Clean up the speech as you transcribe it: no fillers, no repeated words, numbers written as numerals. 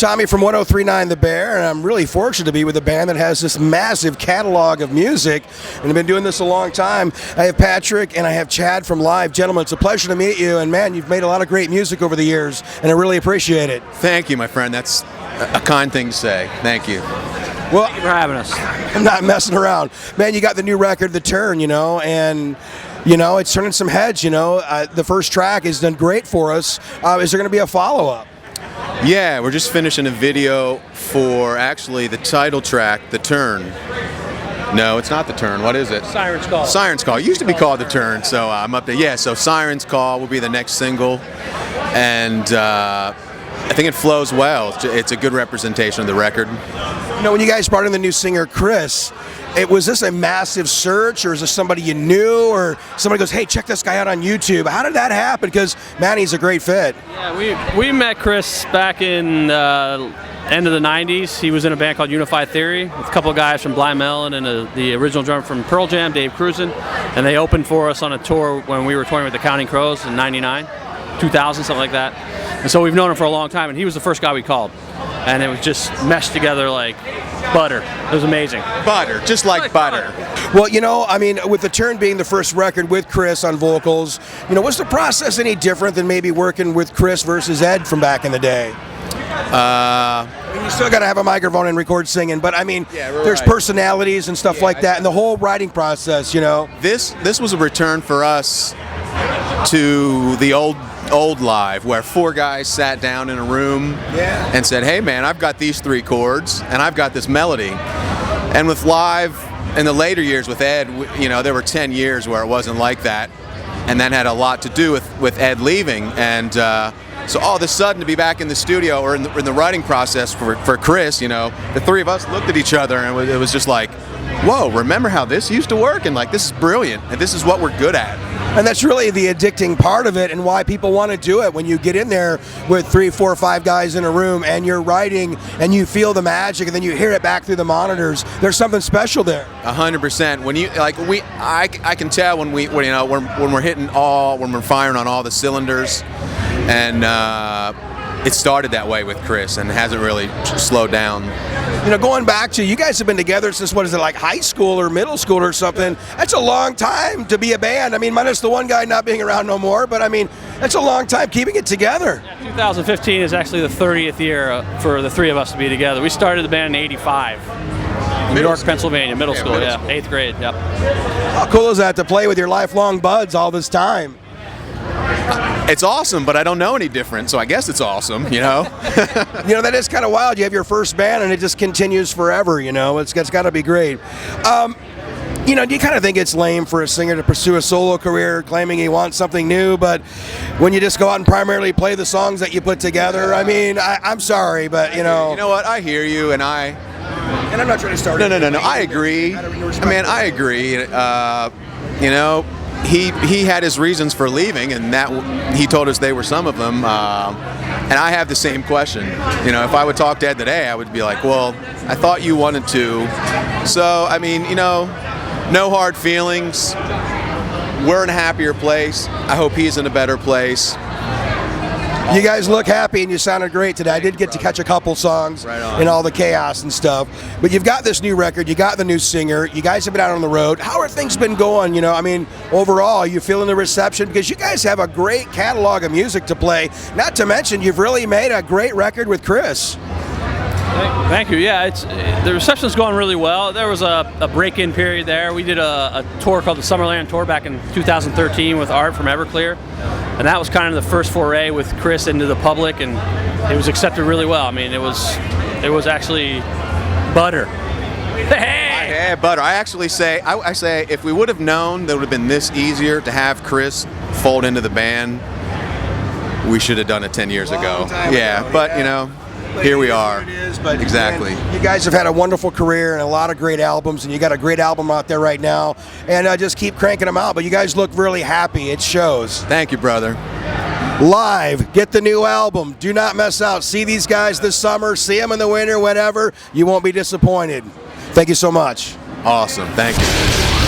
Tommy from 103.9 The Bear, and I'm really fortunate to be with a band that has this massive catalog of music, and I've been doing this a long time. I have Patrick and I have Chad from Live. Gentlemen, it's a pleasure to meet you, and man, you've made a lot of great music over the years, and I really appreciate it. Thank you, my friend. That's a kind thing to say. Thank you. Well, Thank you for having us. I'm not messing around. Man, you got the new record, The Turn, and it's turning some heads, The first track has done great for us. Is there going to be a follow-up? Yeah, we're just finishing a video for actually the title track, The Turn. No, it's not The Turn. What is it? Siren's Call. Siren's Call. It used to be called The Turn, so I'm up there. Yeah, so Siren's Call will be the next single, and I think it flows well. It's a good representation of the record. When you guys brought in the new singer, Chris, was this a massive search, or is this somebody you knew, or somebody goes, hey, check this guy out on YouTube? How did that happen? Because, man, he's a great fit. Yeah, we met Chris back in end of the 90s. He was in a band called Unified Theory with a couple of guys from Blind Melon and the original drummer from Pearl Jam, Dave Cruzen. And they opened for us on a tour when we were touring with the Counting Crows in 99, 2000, something like that. And so we've known him for a long time, and he was the first guy we called. And it was just meshed together like butter. It was amazing. Butter, just like butter. Well, with The Turn being the first record with Chris on vocals, was the process any different than maybe working with Chris versus Ed from back in the day? You still got to have a microphone and record singing, but there's personalities and stuff like that, and the whole writing process, This was a return for us to the old Live, where four guys sat down in a room and said, hey man, I've got these three chords and I've got this melody. And with Live in the later years with Ed, there were 10 years where it wasn't like that, and that had a lot to do with Ed leaving. And so all of a sudden to be back in the studio or in the writing process for Chris, the three of us looked at each other and it was just like, whoa, remember how this used to work? And this is brilliant, and this is what we're good at. And that's really the addicting part of it, and why people want to do it. When you get in there with 3, 4, 5 guys in a room and you're writing and you feel the magic and then you hear it back through the monitors, there's something special there. 100%. When I can tell when we're hitting when we're firing on all the cylinders, and it started that way with Chris and hasn't really slowed down. Going back to, you guys have been together since, like high school or middle school or something. That's a long time to be a band. Minus the one guy not being around no more, but that's a long time keeping it together. Yeah, 2015 is actually the 30th year for the three of us to be together. We started the band in 85. New York, Pennsylvania, middle school, 8th grade, yeah. How cool is that to play with your lifelong buds all this time? It's awesome, but I don't know any different, so I guess it's awesome, That is kind of wild. You have your first band and it just continues forever, It's got to be great. Do you kind of think it's lame for a singer to pursue a solo career claiming he wants something new, but when you just go out and primarily play the songs that you put together, I'm sorry, but You know what? I hear you, and I'm not trying to start. No. I agree. I agree. He had his reasons for leaving, and that he told us they were some of them. And I have the same question. If I would talk to Ed today, I would be like, well, I thought you wanted to. So, no hard feelings. We're in a happier place. I hope he's in a better place. You guys look happy and you sounded great today. I did get to catch a couple songs in all the chaos and stuff. But you've got this new record, you got the new singer, you guys have been out on the road. How are things been going? Overall, are you feeling the reception? Because you guys have a great catalog of music to play. Not to mention, you've really made a great record with Chris. Thank you. Yeah, the reception's going really well. There was a break-in period there. We did a tour called the Summerland Tour back in 2013 with Art from Everclear, and that was kind of the first foray with Chris into the public, and it was accepted really well. It was actually butter. Hey, butter. I actually say, I say, if we would have known that it would have been this easier to have Chris fold into the band, we should have done it 10 years ago. But here we are. Exactly. Man, you guys have had a wonderful career and a lot of great albums, and you got a great album out there right now, and just keep cranking them out. But you guys look really happy. It shows. Thank you, brother. Live, get the new album. Do not mess out. See these guys this summer. See them in the winter, whenever. You won't be disappointed. Thank you so much. Awesome. Thank you.